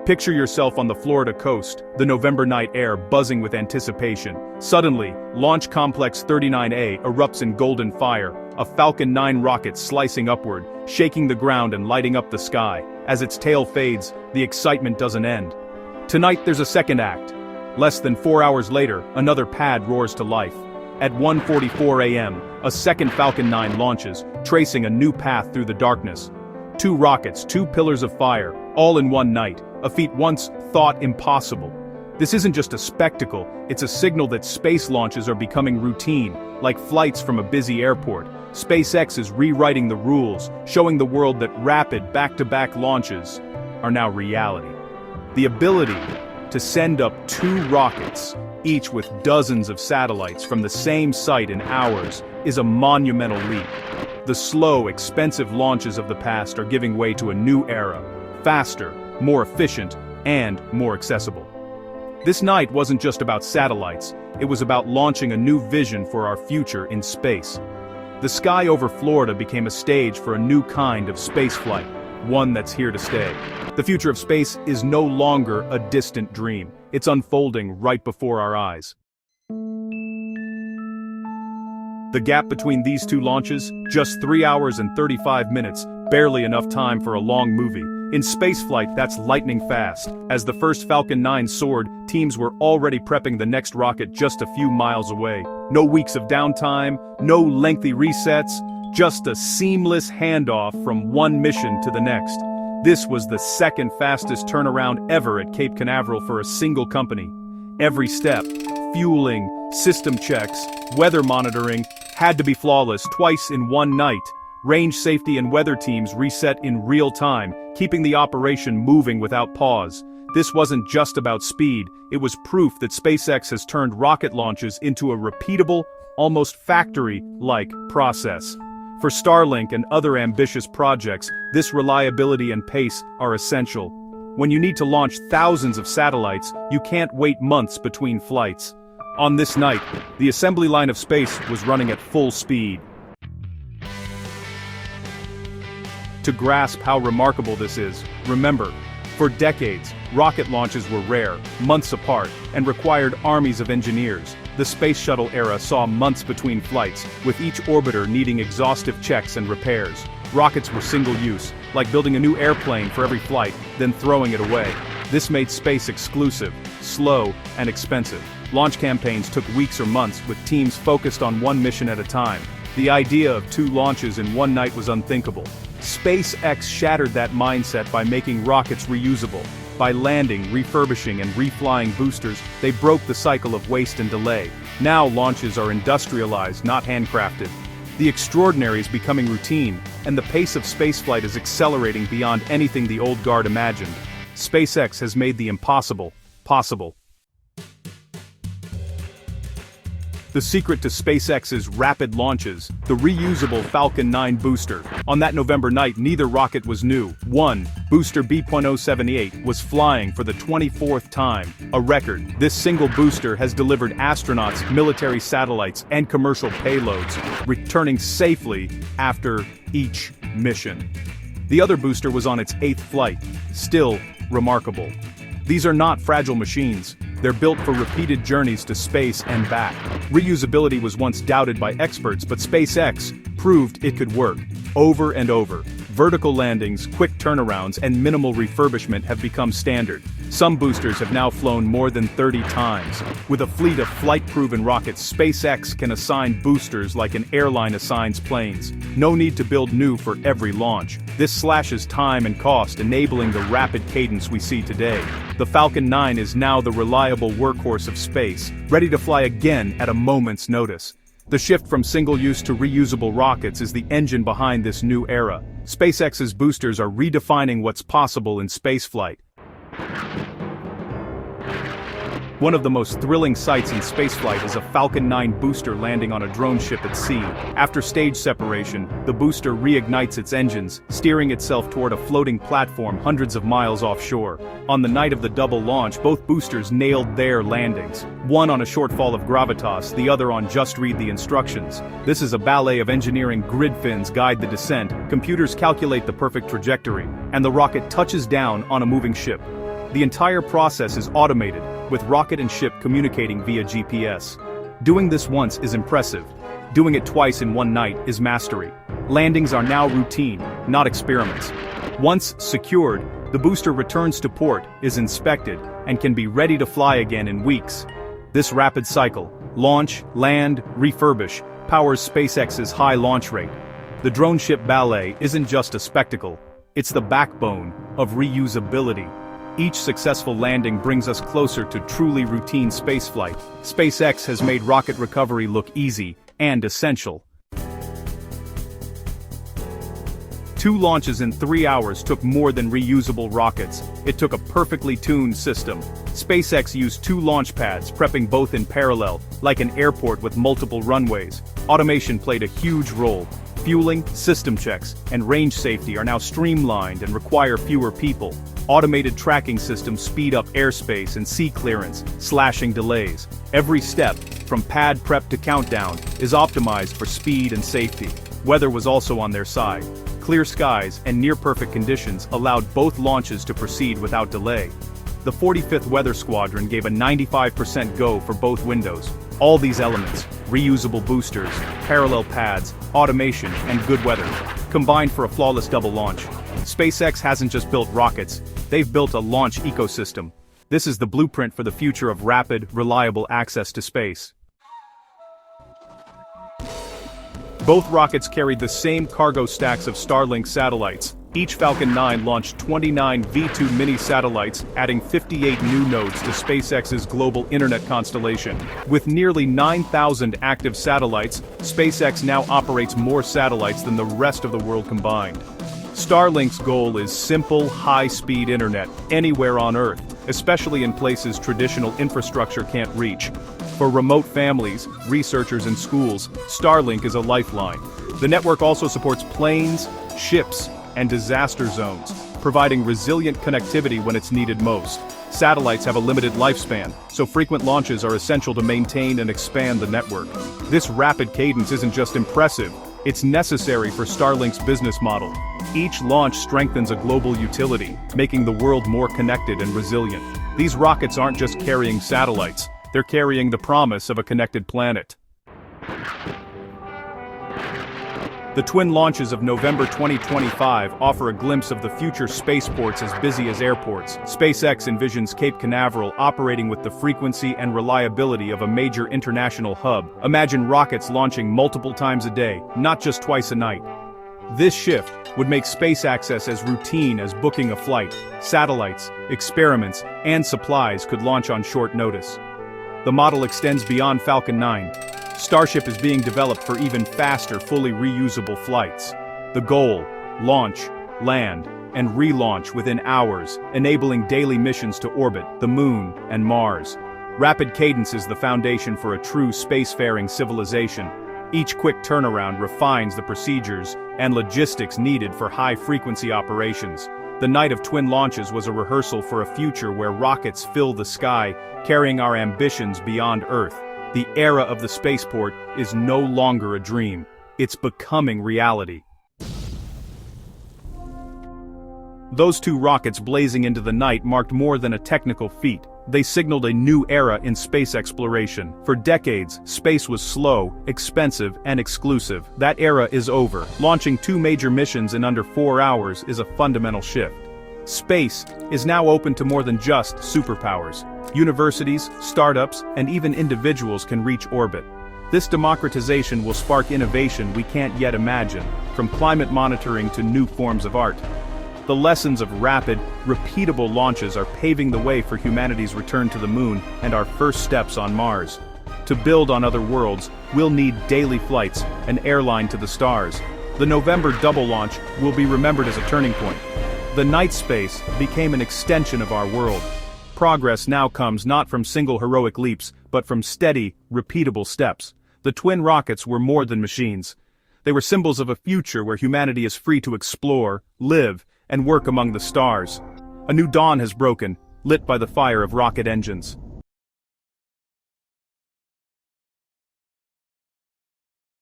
Picture yourself on the Florida coast, the November night air buzzing with anticipation. Suddenly, Launch Complex 39A erupts in golden fire, a Falcon 9 rocket slicing upward, shaking the ground and lighting up the sky. As its tail fades, the excitement doesn't end. Tonight there's a second act. Less than 4 hours later, another pad roars to life. At 1:44 a.m., a second Falcon 9 launches, tracing a new path through the darkness. 2 rockets, 2 pillars of fire, all in one night, a feat once thought impossible. This isn't just a spectacle, it's a signal that space launches are becoming routine, like flights from a busy airport. SpaceX is rewriting the rules, showing the world that rapid back-to-back launches are now reality. The ability to send up 2 rockets, each with dozens of satellites from the same site in hours, is a monumental leap. The slow, expensive launches of the past are giving way to a new era, faster, more efficient, and more accessible. This night wasn't just about satellites, it was about launching a new vision for our future in space. The sky over Florida became a stage for a new kind of spaceflight, one that's here to stay. The future of space is no longer a distant dream, it's unfolding right before our eyes. The gap between these 2 launches, just 3 hours and 35 minutes, barely enough time for a long movie. In spaceflight, that's lightning fast. As the first Falcon 9 soared, teams were already prepping the next rocket just a few miles away. No weeks of downtime, no lengthy resets, just a seamless handoff from one mission to the next. This was the second fastest turnaround ever at Cape Canaveral for a single company. Every step, fueling, system checks, weather monitoring, had to be flawless twice in one night. Range safety and weather teams reset in real time, keeping the operation moving without pause. This wasn't just about speed, it was proof that SpaceX has turned rocket launches into a repeatable, almost factory-like process. For Starlink and other ambitious projects, this reliability and pace are essential. When you need to launch thousands of satellites, you can't wait months between flights. On this night, the assembly line of space was running at full speed. To grasp how remarkable this is, remember, for decades, rocket launches were rare, months apart, and required armies of engineers. The space shuttle era saw months between flights, with each orbiter needing exhaustive checks and repairs. Rockets were single-use, like building a new airplane for every flight, then throwing it away. This made space exclusive, slow, and expensive. Launch campaigns took weeks or months, with teams focused on one mission at a time. The idea of 2 launches in one night was unthinkable. SpaceX shattered that mindset by making rockets reusable. By landing, refurbishing, and reflying boosters, they broke the cycle of waste and delay. Now launches are industrialized, not handcrafted. The extraordinary is becoming routine, and the pace of spaceflight is accelerating beyond anything the old guard imagined. SpaceX has made the impossible possible. The secret to SpaceX's rapid launches, the reusable Falcon 9 booster. On that November night, neither rocket was new. One, booster B.078, was flying for the 24th time, a record. This single booster has delivered astronauts, military satellites, and commercial payloads, returning safely after each mission. The other booster was on its 8th flight, still remarkable. These are not fragile machines. They're built for repeated journeys to space and back. Reusability was once doubted by experts, but SpaceX proved it could work. Over and over. Vertical landings, quick turnarounds, and minimal refurbishment have become standard. Some boosters have now flown more than 30 times. With a fleet of flight-proven rockets, SpaceX can assign boosters like an airline assigns planes. No need to build new for every launch. This slashes time and cost, enabling the rapid cadence we see today. The Falcon 9 is now the reliable workhorse of space, ready to fly again at a moment's notice. The shift from single-use to reusable rockets is the engine behind this new era. SpaceX's boosters are redefining what's possible in spaceflight. One of the most thrilling sights in spaceflight is a Falcon 9 booster landing on a drone ship at sea. After stage separation, the booster reignites its engines, steering itself toward a floating platform hundreds of miles offshore. On the night of the double launch, both boosters nailed their landings. One on a shortfall of gravitas, the other on just read the instructions. This is a ballet of engineering. Grid fins guide the descent, computers calculate the perfect trajectory, and the rocket touches down on a moving ship. The entire process is automated, with rocket and ship communicating via GPS. Doing this once is impressive. Doing it twice in one night is mastery. Landings are now routine, not experiments. Once secured, the booster returns to port, is inspected, and can be ready to fly again in weeks. This rapid cycle, launch, land, refurbish, powers SpaceX's high launch rate. The drone ship ballet isn't just a spectacle, it's the backbone of reusability. Each successful landing brings us closer to truly routine spaceflight. SpaceX has made rocket recovery look easy and essential. 2 launches in 3 hours took more than reusable rockets. It took a perfectly tuned system. SpaceX used 2 launch pads, prepping both in parallel, like an airport with multiple runways. Automation played a huge role. Fueling, system checks, and range safety are now streamlined and require fewer people. Automated tracking systems speed up airspace and sea clearance, slashing delays. Every step, from pad prep to countdown, is optimized for speed and safety. Weather was also on their side. Clear skies and near-perfect conditions allowed both launches to proceed without delay. The 45th Weather Squadron gave a 95% go for both windows. All these elements, reusable boosters, parallel pads, automation, and good weather, combined for a flawless double launch. SpaceX hasn't just built rockets, they've built a launch ecosystem. This is the blueprint for the future of rapid, reliable access to space. Both rockets carried the same cargo stacks of Starlink satellites. Each Falcon 9 launched 29 V2 mini satellites, adding 58 new nodes to SpaceX's global internet constellation. With nearly 9,000 active satellites, SpaceX now operates more satellites than the rest of the world combined. Starlink's goal is simple, high-speed internet, anywhere on Earth, especially in places traditional infrastructure can't reach. For remote families, researchers and schools, Starlink is a lifeline. The network also supports planes, ships, and disaster zones, providing resilient connectivity when it's needed most. Satellites have a limited lifespan, so frequent launches are essential to maintain and expand the network. This rapid cadence isn't just impressive, it's necessary for Starlink's business model. Each launch strengthens a global utility, making the world more connected and resilient. These rockets aren't just carrying satellites, they're carrying the promise of a connected planet. The twin launches of November 2025 offer a glimpse of the future spaceports as busy as airports. SpaceX envisions Cape Canaveral operating with the frequency and reliability of a major international hub. Imagine rockets launching multiple times a day, not just twice a night. This shift would make space access as routine as booking a flight. Satellites, experiments, and supplies could launch on short notice. The model extends beyond Falcon 9. Starship is being developed for even faster, fully reusable flights. The goal: launch, land, and relaunch within hours, enabling daily missions to orbit, the Moon, and Mars. Rapid cadence is the foundation for a true spacefaring civilization. Each quick turnaround refines the procedures and logistics needed for high-frequency operations. The night of twin launches was a rehearsal for a future where rockets fill the sky, carrying our ambitions beyond Earth. The era of the spaceport is no longer a dream. It's becoming reality. Those 2 rockets blazing into the night marked more than a technical feat. They signaled a new era in space exploration. For decades, space was slow, expensive, and exclusive. That era is over. Launching 2 major missions in under 4 hours is a fundamental shift. Space is now open to more than just superpowers. Universities, startups, and even individuals can reach orbit. This democratization will spark innovation we can't yet imagine, from climate monitoring to new forms of art. The lessons of rapid, repeatable launches are paving the way for humanity's return to the Moon and our first steps on Mars. To build on other worlds, we'll need daily flights, an airline to the stars. The November double launch will be remembered as a turning point. The night space became an extension of our world. Progress now comes not from single heroic leaps, but from steady, repeatable steps. The twin rockets were more than machines. They were symbols of a future where humanity is free to explore, live, and work among the stars. A new dawn has broken, lit by the fire of rocket engines.